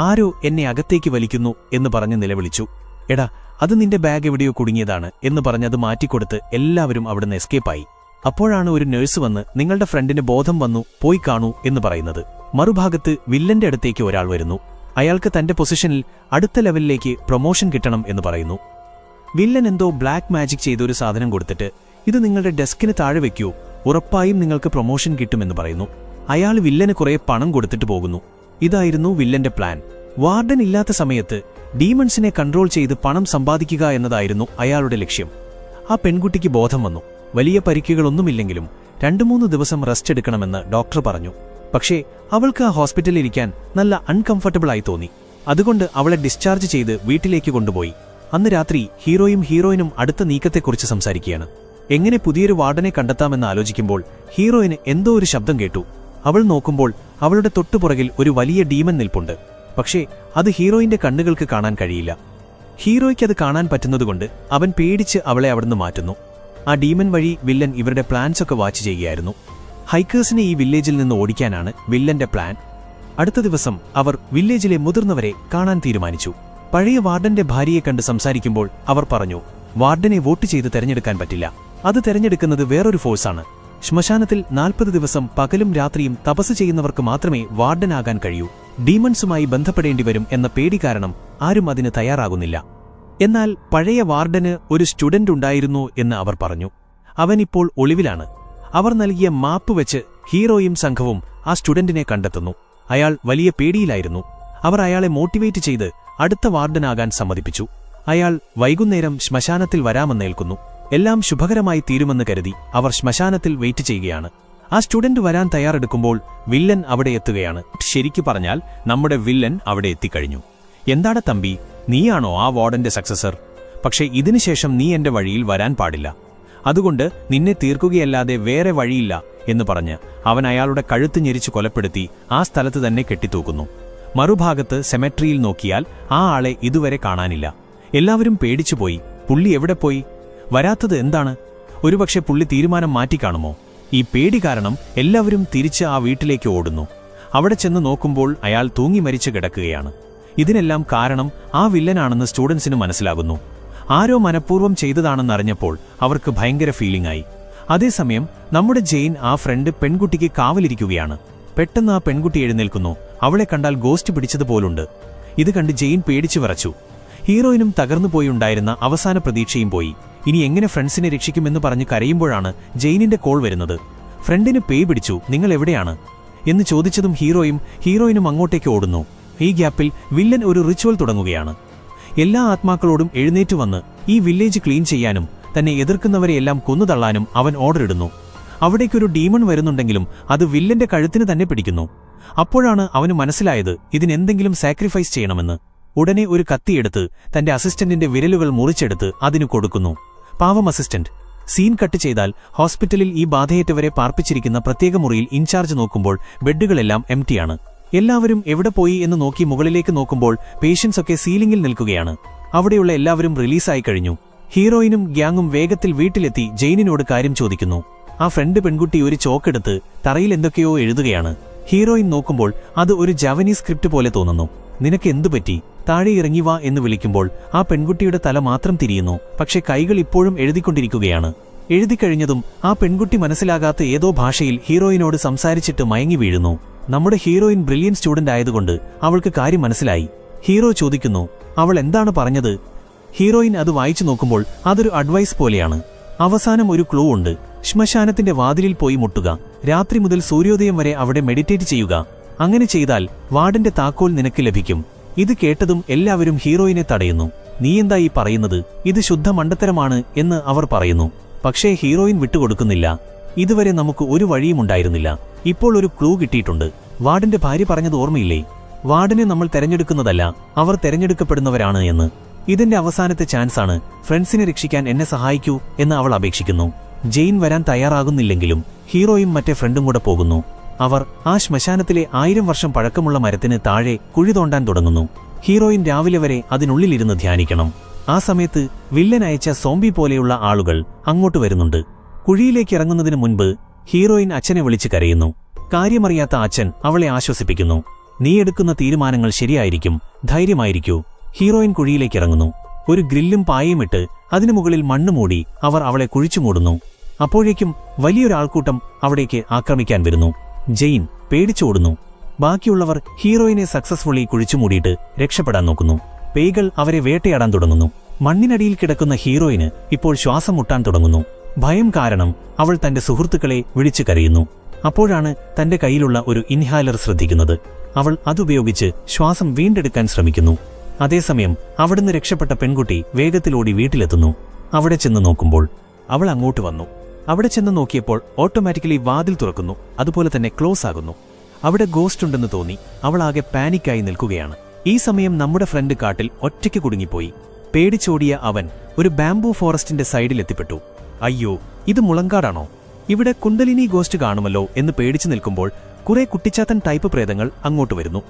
ആരോ എന്നെ അകത്തേക്ക് വലിക്കുന്നു എന്ന് പറഞ്ഞ് നിലവിളിച്ചു. എടാ, അത് നിന്റെ ബാഗ് എവിടെയോ കുടുങ്ങിയതാണ് എന്ന് പറഞ്ഞത് മാറ്റിക്കൊടുത്ത് എല്ലാവരും അവിടുന്ന് എസ്കേപ്പായി. അപ്പോഴാണ് ഒരു നഴ്സ് വന്ന് നിങ്ങളുടെ ഫ്രണ്ടിന് ബോധം വന്നു, പോയി കാണൂ എന്ന് പറയുന്നത്. മറുഭാഗത്ത് വില്ലന്റെ അടുത്തേക്ക് ഒരാൾ വരുന്നു. അയാൾക്ക് തന്റെ പൊസിഷനിൽ അടുത്ത ലെവലിലേക്ക് പ്രൊമോഷൻ കിട്ടണം എന്ന് പറയുന്നു. വില്ലൻ എന്തോ ബ്ലാക്ക് മാജിക് ചെയ്തൊരു സാധനം കൊടുത്തിട്ട് ഇത് നിങ്ങളുടെ ഡെസ്കിന് താഴെ വെക്കൂ, ഉറപ്പായും നിങ്ങൾക്ക് പ്രൊമോഷൻ കിട്ടുമെന്ന് പറയുന്നു. അയാൾ വില്ലന് കുറെ പണം കൊടുത്തിട്ട് പോകുന്നു. ഇതായിരുന്നു വില്ലന്റെ പ്ലാൻ. വാർഡൻ ഇല്ലാത്ത സമയത്ത് ഡീമൺസിനെ കൺട്രോൾ ചെയ്ത് പണം സമ്പാദിക്കുക എന്നതായിരുന്നു അയാളുടെ ലക്ഷ്യം. ആ പെൺകുട്ടിക്ക് ബോധം വന്നു. വലിയ പരിക്കുകളൊന്നുമില്ലെങ്കിലും 2-3 ദിവസം റെസ്റ്റ് എടുക്കണമെന്ന് ഡോക്ടർ പറഞ്ഞു. പക്ഷേ അവൾക്ക് ആ ഹോസ്പിറ്റലിൽ ഇരിക്കാൻ നല്ല അൺകംഫർട്ടബിളായി തോന്നി. അതുകൊണ്ട് അവളെ ഡിസ്ചാർജ് ചെയ്ത് വീട്ടിലേക്ക് കൊണ്ടുപോയി. അന്ന് രാത്രി ഹീറോയിനും അടുത്ത നീക്കത്തെക്കുറിച്ച് സംസാരിക്കുകയാണ്. എങ്ങനെ പുതിയൊരു വാർഡനെ കണ്ടെത്താമെന്ന് ആലോചിക്കുമ്പോൾ ഹീറോയിന് എന്തോ ഒരു ശബ്ദം കേട്ടു. അവൾ നോക്കുമ്പോൾ അവളുടെ തൊട്ടുപുറകിൽ ഒരു വലിയ ഡീമൻ നിൽപ്പുണ്ട്. പക്ഷേ അത് ഹീറോയിന്റെ കണ്ണുകൾക്ക് കാണാൻ കഴിയില്ല. ഹീറോയ്ക്കത് കാണാൻ പറ്റുന്നതുകൊണ്ട് അവൻ പേടിച്ച് അവളെ അവിടുന്ന് മാറ്റുന്നു. ആ ഡീമൻ വഴി വില്ലൻ ഇവരുടെ പ്ലാൻസൊക്കെ വാച്ച് ചെയ്യുകയായിരുന്നു. ഹൈക്കേഴ്സിനെ ഈ വില്ലേജിൽ നിന്ന് ഓടിക്കാനാണ് വില്ലന്റെ പ്ലാൻ. അടുത്ത ദിവസം അവർ വില്ലേജിലെ മുതിർന്നവരെ കാണാൻ തീരുമാനിച്ചു. പഴയ വാർഡന്റെ ഭാര്യയെ കണ്ട് സംസാരിക്കുമ്പോൾ അവർ പറഞ്ഞു, വാർഡനെ വോട്ട് ചെയ്ത് തെരഞ്ഞെടുക്കാൻ പറ്റില്ല. അത് തെരഞ്ഞെടുക്കുന്നത് വേറൊരു ഫോഴ്സാണ്. ശ്മശാനത്തിൽ 40 ദിവസം പകലും രാത്രിയും തപസ് ചെയ്യുന്നവർക്ക് മാത്രമേ വാർഡനാകാൻ കഴിയൂ. ഡീമൺസുമായി ബന്ധപ്പെടേണ്ടിവരും എന്ന പേടി കാരണം ആരും അതിന് തയ്യാറാകുന്നില്ല. എന്നാൽ പഴയ വാർഡന് ഒരു സ്റ്റുഡന്റ് ഉണ്ടായിരുന്നു എന്ന് അവർ പറഞ്ഞു. അവനിപ്പോൾ ഒളിവിലാണ്. അവർ നൽകിയ മാപ്പ് വെച്ച് ഹീറോയും സംഘവും ആ സ്റ്റുഡന്റിനെ കണ്ടെത്തുന്നു. അയാൾ വലിയ പേടിയിലായിരുന്നു. അവർ അയാളെ മോട്ടിവേറ്റ് ചെയ്ത് അടുത്ത വാർഡനാകാൻ സമ്മതിപ്പിച്ചു. അയാൾ വൈകുന്നേരം ശ്മശാനത്തിൽ വരാമെന്നേൽക്കുന്നു. എല്ലാം ശുഭകരമായി തീരുമെന്ന് കരുതി അവർ ശ്മശാനത്തിൽ വെയിറ്റ് ചെയ്യുകയാണ്. ആ സ്റ്റുഡന്റ് വരാൻ തയ്യാറെടുക്കുമ്പോൾ വില്ലൻ അവിടെ എത്തുകയാണ്. ശരിക്കു പറഞ്ഞാൽ നമ്മുടെ വില്ലൻ അവിടെ എത്തിക്കഴിഞ്ഞു. എന്താണ് തമ്പി, നീയാണോ ആ വാർഡന്റെ സക്സസർ? പക്ഷേ ഇതിനുശേഷം നീ എന്റെ വഴിയിൽ വരാൻ പാടില്ല. അതുകൊണ്ട് നിന്നെ തീർക്കുകയല്ലാതെ വേറെ വഴിയില്ല എന്ന് പറഞ്ഞ് അവൻ അയാളുടെ കഴുത്ത് ഞെരിച്ചു കൊലപ്പെടുത്തി ആ സ്ഥലത്ത് തന്നെ കെട്ടിത്തൂക്കുന്നു. മറുഭാഗത്ത് സെമെട്രിയിൽ നോക്കിയാൽ ആ ആളെ ഇതുവരെ കാണാനില്ല. എല്ലാവരും പേടിച്ചുപോയി. പുള്ളി എവിടെ പോയി? വരാത്തത് എന്താണ്? ഒരുപക്ഷെ പുള്ളി തീരുമാനം മാറ്റിക്കാണുമോ? ഈ പേടി കാരണം എല്ലാവരും തിരിച്ച് ആ വീട്ടിലേക്ക് ഓടുന്നു. അവിടെ ചെന്ന് നോക്കുമ്പോൾ അയാൾ തൂങ്ങി മരിച്ചു കിടക്കുകയാണ്. ഇതിനെല്ലാം കാരണം ആ വില്ലനാണെന്ന് സ്റ്റുഡൻസിന് മനസ്സിലാകുന്നു. ആരോ മനഃപൂർവ്വം ചെയ്തതാണെന്നറിഞ്ഞപ്പോൾ അവർക്ക് ഭയങ്കര ഫീലിംഗായി. അതേസമയം നമ്മുടെ ജെയിൻ ആ ഫ്രണ്ട് പെൺകുട്ടിക്ക് കാവലിരിക്കുകയാണ്. പെട്ടെന്ന് ആ പെൺകുട്ടി എഴുന്നേൽക്കുന്നു. അവളെ കണ്ടാൽ ഗോസ്റ്റ് പിടിച്ചതുപോലുണ്ട്. ഇത് കണ്ട് ജെയിൻ പേടിച്ചു വിറച്ചു. ഹീറോയിനും തകർന്നുപോയുണ്ടായിരുന്ന അവസാന പ്രതീക്ഷയും പോയി. ഇനി എങ്ങനെ ഫ്രണ്ട്സിനെ രക്ഷിക്കുമെന്ന് പറഞ്ഞ് കരയുമ്പോഴാണ് ജെയിനിന്റെ കോൾ വരുന്നത്. ഫ്രണ്ടിന് പേയ് പിടിച്ചു, നിങ്ങൾ എവിടെയാണ് എന്ന് ചോദിച്ചതും ഹീറോയിനും അങ്ങോട്ടേക്ക് ഓടുന്നു. ഈ ഗ്യാപ്പിൽ വില്ലൻ ഒരു റിച്വൽ തുടങ്ങുകയാണ്. എല്ലാ ആത്മാക്കളോടും എഴുന്നേറ്റു വന്ന് ഈ വില്ലേജ് ക്ലീൻ ചെയ്യാനും തന്നെ എതിർക്കുന്നവരെയെല്ലാം കൊന്നുതള്ളാനും അവൻ ഓർഡർ ഇടുന്നു. അവിടേക്കൊരു ഡീമൺ വരുന്നുണ്ടെങ്കിലും അത് വില്ലന്റെ കഴുത്തിന് തന്നെ പിടിക്കുന്നു. അപ്പോഴാണ് അവന് മനസ്സിലായത് ഇതിനെന്തെങ്കിലും സാക്രിഫൈസ് ചെയ്യണമെന്ന്. ഉടനെ ഒരു കത്തിയെടുത്ത് തന്റെ അസിസ്റ്റന്റിന്റെ വിരലുകൾ മുറിച്ചെടുത്ത് അതിനു കൊടുക്കുന്നു. പാവം അസിസ്റ്റന്റ്. സീൻ കട്ട് ചെയ്താൽ ഹോസ്പിറ്റലിൽ ഈ ബാധയേറ്റവരെ പാർപ്പിച്ചിരിക്കുന്ന പ്രത്യേക മുറിയിൽ ഇൻചാർജ് നോക്കുമ്പോൾ ബെഡുകളെല്ലാം എംപ്റ്റിയാണ്. എല്ലാവരും എവിടെ പോയി എന്ന് നോക്കി മുകളിലേക്ക് നോക്കുമ്പോൾ പേഷ്യൻസ് ഒക്കെ സീലിംഗിൽ നിൽക്കുകയാണ്. അവിടെയുള്ള എല്ലാവരും റിലീസായി കഴിഞ്ഞു. ഹീറോയിനും ഗ്യാങ്ങും വേഗത്തിൽ വീട്ടിലെത്തി ജെയിനിനോട് കാര്യം ചോദിക്കുന്നു. ആ ഫ്രണ്ട് പെൺകുട്ടി ഒരു ചോക്കെടുത്ത് തറയിൽ എന്തൊക്കെയോ എഴുതുകയാണ്. ഹീറോയിൻ നോക്കുമ്പോൾ അത് ഒരു ജാവനീസ് സ്ക്രിപ്റ്റ് പോലെ തോന്നുന്നു. നിനക്ക് എന്തുപറ്റി? താഴെ ഇറങ്ങി വാ എന്ന് വിളിക്കുമ്പോൾ ആ പെൺകുട്ടിയുടെ തല മാത്രം തിരിയുന്നു. പക്ഷെ കൈകൾ ഇപ്പോഴും എഴുതിക്കൊണ്ടിരിക്കുകയാണ്. എഴുതിക്കഴിഞ്ഞതും ആ പെൺകുട്ടി മനസ്സിലാകാത്ത ഏതോ ഭാഷയിൽ ഹീറോയിനോട് സംസാരിച്ചിട്ട് മയങ്ങി വീഴുന്നു. നമ്മുടെ ഹീറോയിൻ ബ്രില്യൻ സ്റ്റുഡന്റ് ആയതുകൊണ്ട് അവൾക്ക് കാര്യം മനസ്സിലായി. ഹീറോ ചോദിക്കുന്നു, അവൾ എന്താണ് പറഞ്ഞത്? ഹീറോയിൻ അത് വായിച്ചു നോക്കുമ്പോൾ അതൊരു അഡ്വൈസ് പോലെയാണ്. അവസാനം ഒരു ക്ലൂ ഉണ്ട്. ശ്മശാനത്തിന്റെ വാതിലിൽ പോയി മുട്ടുക. രാത്രി മുതൽ സൂര്യോദയം വരെ അവിടെ മെഡിറ്റേറ്റ് ചെയ്യുക. അങ്ങനെ ചെയ്താൽ വാർഡന്റെ താക്കോൽ നിനക്ക് ലഭിക്കും. ഇത് കേട്ടതും എല്ലാവരും ഹീറോയിനെ തടയുന്നു. നീ എന്താ ഈ പറയുന്നത്? ഇത് ശുദ്ധ മണ്ടത്തരമാണ് എന്ന് അവർ പറയുന്നു. പക്ഷേ ഹീറോയിൻ വിട്ടുകൊടുക്കുന്നില്ല. ഇതുവരെ നമുക്ക് ഒരു വഴിയുമുണ്ടായിരുന്നില്ല. ഇപ്പോൾ ഒരു ക്ലൂ കിട്ടിയിട്ടുണ്ട്. വാർഡന്റെ ഭാര്യ പറഞ്ഞത് ഓർമ്മയില്ലേ? വാർഡനെ നമ്മൾ തെരഞ്ഞെടുക്കുന്നതല്ല, അവർ തെരഞ്ഞെടുക്കപ്പെടുന്നവരാണ് എന്ന്. ഇതിന്റെ അവസാനത്തെ ചാൻസാണ്. ഫ്രണ്ട്സിനെ രക്ഷിക്കാൻ എന്നെ സഹായിക്കൂ എന്ന് അവൾ അപേക്ഷിക്കുന്നു. ജെയിൻ വരാൻ തയ്യാറാകുന്നില്ലെങ്കിലും ഹീറോയും മറ്റേ ഫ്രണ്ടും കൂടെ പോകുന്നു. അവർ ആ ശ്മശാനത്തിലെ 1000 വർഷം പഴക്കമുള്ള മരത്തിന് താഴെ കുഴി തോണ്ടാൻ തുടങ്ങുന്നു. ഹീറോയിൻ രാവിലെ വരെ അതിനുള്ളിലിരുന്ന് ധ്യാനിക്കണം. ആ സമയത്ത് വില്ലൻ അയച്ച സോംബി പോലെയുള്ള ആളുകൾ അങ്ങോട്ട് വരുന്നുണ്ട്. കുഴിയിലേക്ക് ഇറങ്ങുന്നതിന് മുൻപ് ഹീറോയിൻ അച്ഛനെ വിളിച്ച് കരയുന്നു. കാര്യമറിയാത്ത അച്ഛൻ അവളെ ആശ്വസിപ്പിക്കുന്നു. നീ എടുക്കുന്ന തീരുമാനങ്ങൾ ശരിയായിരിക്കും, ധൈര്യമായിരിക്കൂ. ഹീറോയിൻ കുഴിയിലേക്ക് ഇറങ്ങുന്നു. ഒരു ഗ്രില്ലും പായയും ഇട്ട് അതിനു മുകളിൽ മണ്ണ് മൂടി അവർ അവളെ കുഴിച്ചു മൂടുന്നു. അപ്പോഴേക്കും വലിയൊരാൾക്കൂട്ടം അവിടേക്ക് ആക്രമിക്കാൻ വരുന്നു. ജെയിൻ പേടിച്ചോടുന്നു. ബാക്കിയുള്ളവർ ഹീറോയിനെ സക്സസ്ഫുള്ളി കുഴിച്ചുമൂടിയിട്ട് രക്ഷപ്പെടാൻ നോക്കുന്നു. പേയ്കൾ അവരെ വേട്ടയാടാൻ തുടങ്ങുന്നു. മണ്ണിനടിയിൽ കിടക്കുന്ന ഹീറോയിന് ഇപ്പോൾ ശ്വാസം മുട്ടാൻ തുടങ്ങുന്നു. ഭയം കാരണം അവൾ തന്റെ സുഹൃത്തുക്കളെ വിളിച്ചു കരയുന്നു. അപ്പോഴാണ് തന്റെ കയ്യിലുള്ള ഒരു ഇൻഹാലർ ശ്രദ്ധിക്കുന്നത്. അവൾ അതുപയോഗിച്ച് ശ്വാസം വീണ്ടെടുക്കാൻ ശ്രമിക്കുന്നു. അതേസമയം അവിടുന്ന് രക്ഷപ്പെട്ട പെൺകുട്ടി വേഗത്തിലോടി വീട്ടിലെത്തുന്നു. അവിടെ ചെന്ന് നോക്കുമ്പോൾ അവൾ അങ്ങോട്ട് വന്നു. അവിടെ ചെന്ന് നോക്കിയപ്പോൾ ഓട്ടോമാറ്റിക്കലി വാതിൽ തുറക്കുന്നു, അതുപോലെ തന്നെ ക്ലോസ് ആകുന്നു. അവിടെ ഗോസ്റ്റ് ഉണ്ടെന്ന് തോന്നി അവളാകെ പാനിക്കായി നിൽക്കുകയാണ്. ഈ സമയം നമ്മുടെ ഫ്രണ്ട് കാട്ടിൽ ഒറ്റയ്ക്ക് കുടുങ്ങിപ്പോയി. പേടിച്ചോടിയ അവൻ ഒരു ബാംബൂ ഫോറസ്റ്റിന്റെ സൈഡിലെത്തിപ്പെട്ടു. അയ്യോ, ഇത് മുളങ്കാടാണോ? ഇവിടെ കുണ്ടലിനി ഗോസ്റ്റ് കാണുമല്ലോ എന്ന് പേടിച്ചു നിൽക്കുമ്പോൾ കുറെ കുട്ടിച്ചാത്തൻ ടൈപ്പ് പ്രേതങ്ങൾ അങ്ങോട്ട് വരുന്നു.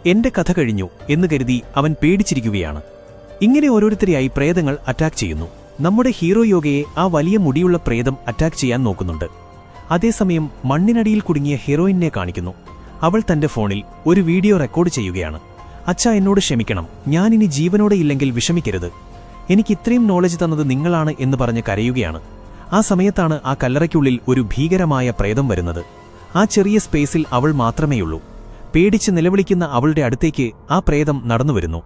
എന്റെ കഥ കഴിഞ്ഞു എന്ന് കരുതി അവൻ പേടിച്ചിരിക്കുകയാണ്. ഇങ്ങനെ ഓരോരുത്തരെയായി പ്രേതങ്ങൾ അറ്റാക്ക് ചെയ്യുന്നു. നമ്മുടെ ഹീറോ യോഗയെ ആ വലിയ മുടിയുള്ള പ്രേതം അറ്റാക്ക് ചെയ്യാൻ നോക്കുന്നുണ്ട്. അതേസമയം മണ്ണിനടിയിൽ കുടുങ്ങിയ ഹീറോയിനെ കാണിക്കുന്നു. അവൾ തന്റെ ഫോണിൽ ഒരു വീഡിയോ റെക്കോർഡ് ചെയ്യുകയാണ്. അച്ഛാ, എന്നോട് ക്ഷമിക്കണം, ഞാനിനി ജീവനോടെ ഇല്ലെങ്കിൽ വിഷമിക്കരുത്. എനിക്ക് ഇത്രയും നോളജ് തന്നത് നിങ്ങളാണ് എന്ന് പറഞ്ഞ് കരയുകയാണ്. ആ സമയത്താണ് ആ കല്ലറയ്ക്കുള്ളിൽ ഒരു ഭീകരമായ പ്രേതം വരുന്നത്. ആ ചെറിയ സ്പേസിൽ അവൾ മാത്രമേയുള്ളൂ. പേടിച്ച് നിലവിളിക്കുന്ന അവളുടെ അടുത്തേക്ക് ആ പ്രേതം നടന്നുവരുന്നു.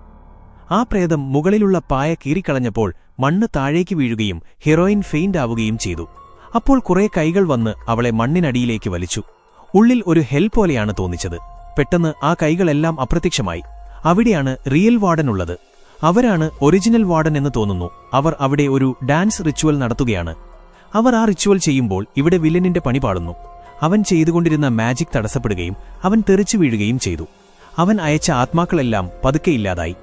ആ പ്രേതം മുകളിലുള്ള പായ കീറിക്കളഞ്ഞപ്പോൾ മണ്ണ് താഴേക്ക് വീഴുകയും ഹീറോയിൻ ഫെയിന്റ് ആവുകയും ചെയ്തു. അപ്പോൾ കുറെ കൈകൾ വന്ന് അവളെ മണ്ണിനടിയിലേക്ക് വലിച്ചു. ഉള്ളിൽ ഒരു ഹെൽ പോലെയാണ് തോന്നിച്ചത്. പെട്ടെന്ന് ആ കൈകളെല്ലാം അപ്രത്യക്ഷമായി. അവിടെയാണ് റിയൽ വാർഡൻ ഉള്ളത്. അവരാണ് ഒറിജിനൽ വാർഡൻ എന്ന് തോന്നുന്നു. അവർ അവിടെ ഒരു ഡാൻസ് റിച്വൽ നടത്തുകയാണ്. അവർ ആ റിച്വൽ ചെയ്യുമ്പോൾ ഇവിടെ വില്ലനിന്റെ പണി പാടുന്നു. അവൻ ചെയ്തുകൊണ്ടിരുന്ന മാജിക് തടസ്സപ്പെടുകയും അവൻ തെറിച്ചു വീഴുകയും ചെയ്തു. അവൻ അയച്ച ആത്മാക്കളെല്ലാം പതുക്കെ ഇല്ലാതായി.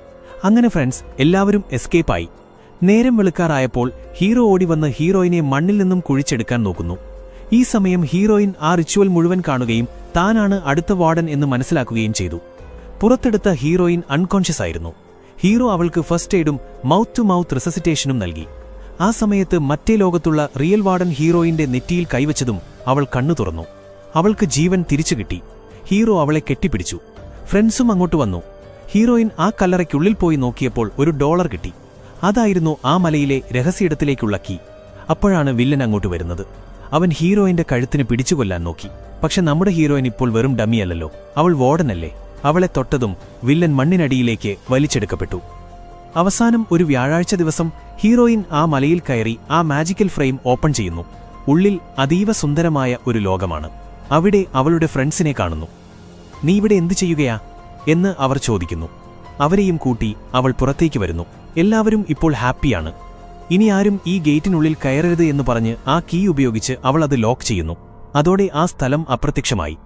അങ്ങനെ ഫ്രണ്ട്സ് എല്ലാവരും എസ്കേപ്പായി. നേരം വെളുക്കാറായപ്പോൾ ഹീറോ ഓടിവന്ന് ഹീറോയിനെ മണ്ണിൽ നിന്നും കുഴിച്ചെടുക്കാൻ നോക്കുന്നു. ഈ സമയം ഹീറോയിൻ ആ റിച്വൽ മുഴുവൻ കാണുകയും താനാണ് അടുത്ത വാർഡൻ എന്ന് മനസ്സിലാക്കുകയും ചെയ്തു. പുറത്തെടുത്ത ഹീറോയിൻ അൺകോൺഷ്യസ് ആയിരുന്നു. ഹീറോ അവൾക്ക് ഫസ്റ്റ് എയ്ഡും മൗത്ത് ടു മൗത്ത് റെസസിറ്റേഷനും നൽകി. ആ സമയത്ത് മറ്റേ ലോകത്തുള്ള റിയൽ വാർഡൻ ഹീറോയിന്റെ നെറ്റിയിൽ കൈവച്ചതും അവൾ കണ്ണു തുറന്നു. അവൾക്ക് ജീവൻ തിരിച്ചു കിട്ടി. ഹീറോ അവളെ കെട്ടിപ്പിടിച്ചു. ഫ്രണ്ട്സും അങ്ങോട്ട് വന്നു. ഹീറോയിൻ ആ കല്ലറയ്ക്കുള്ളിൽ പോയി നോക്കിയപ്പോൾ ഒരു $1 കിട്ടി. അതായിരുന്നു ആ മലയിലെ രഹസ്യയിടത്തിലേക്കുള്ള കീ. അപ്പോഴാണ് വില്ലൻ അങ്ങോട്ട് വരുന്നത്. അവൻ ഹീറോയിന്റെ കഴുത്തിന് പിടിച്ചുകൊല്ലാൻ നോക്കി. പക്ഷെ നമ്മുടെ ഹീറോയിൻ ഇപ്പോൾ വെറും ഡമ്മിയല്ലല്ലോ, അവൾ വാർഡനല്ലേ. അവളെ തൊട്ടതും വില്ലൻ മണ്ണിനടിയിലേക്ക് വലിച്ചെടുക്കപ്പെട്ടു. അവസാനം ഒരു വ്യാഴാഴ്ച ദിവസം ഹീറോയിൻ ആ മലയിൽ കയറി ആ മാജിക്കൽ ഫ്രെയിം ഓപ്പൺ ചെയ്യുന്നു. ഉള്ളിൽ അതീവ സുന്ദരമായ ഒരു ലോകമാണ്. അവിടെ അവളുടെ ഫ്രണ്ട്സിനെ കാണുന്നു. നീ ഇവിടെ എന്തു ചെയ്യുകയാ എന്ന് അവർ ചോദിക്കുന്നു. അവരെയും കൂട്ടി അവൾ പുറത്തേക്ക് വരുന്നു. എല്ലാവരും ഇപ്പോൾ ഹാപ്പിയാണ്. ഇനി ആരും ഈ ഗേറ്റിനുള്ളിൽ കയറരുത് എന്ന് പറഞ്ഞ് ആ കീ ഉപയോഗിച്ച് അവൾ അത് ലോക്ക് ചെയ്യുന്നു. അതോടെ ആ സ്ഥലം അപ്രത്യക്ഷമായി.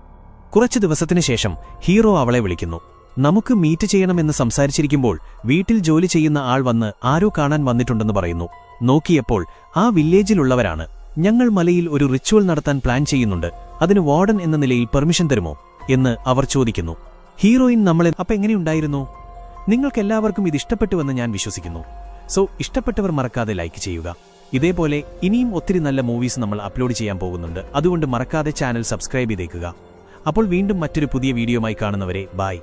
കുറച്ചു ദിവസത്തിനു ശേഷം ഹീറോ അവളെ വിളിക്കുന്നു. നമുക്ക് മീറ്റ് ചെയ്യണമെന്ന് സംസാരിച്ചിരിക്കുമ്പോൾ വീട്ടിൽ ജോലി ചെയ്യുന്ന ആൾ വന്ന് ആരോ കാണാൻ വന്നിട്ടുണ്ടെന്ന് പറയുന്നു. നോക്കിയപ്പോൾ ആ വില്ലേജിലുള്ളവരാണ്. ഞങ്ങൾ മലയിൽ ഒരു റിച്വൽ നടത്താൻ പ്ലാൻ ചെയ്യുന്നുണ്ട്, അതിന് വാർഡൻ എന്ന നിലയിൽ പെർമിഷൻ തരുമോ എന്ന് അവർ ചോദിക്കുന്നു. ഹീറോയിൻ നമ്മളെ അപ്പം എങ്ങനെയുണ്ടായിരുന്നു? നിങ്ങൾക്കെല്ലാവർക്കും ഇത് ഇഷ്ടപ്പെട്ടുവെന്ന് ഞാൻ വിശ്വസിക്കുന്നു. സോ ഇഷ്ടപ്പെട്ടവർ മറക്കാതെ ലൈക്ക് ചെയ്യുക. ഇതേപോലെ ഇനിയും ഒത്തിരി നല്ല മൂവീസ് നമ്മൾ അപ്ലോഡ് ചെയ്യാൻ പോകുന്നുണ്ട്. അതുകൊണ്ട് മറക്കാതെ ചാനൽ സബ്സ്ക്രൈബ് ചെയ്തേക്കുക. അപ്പോൾ വീണ്ടും മറ്റൊരു പുതിയ വീഡിയോയുമായി കാണുന്നവരെ ബൈ.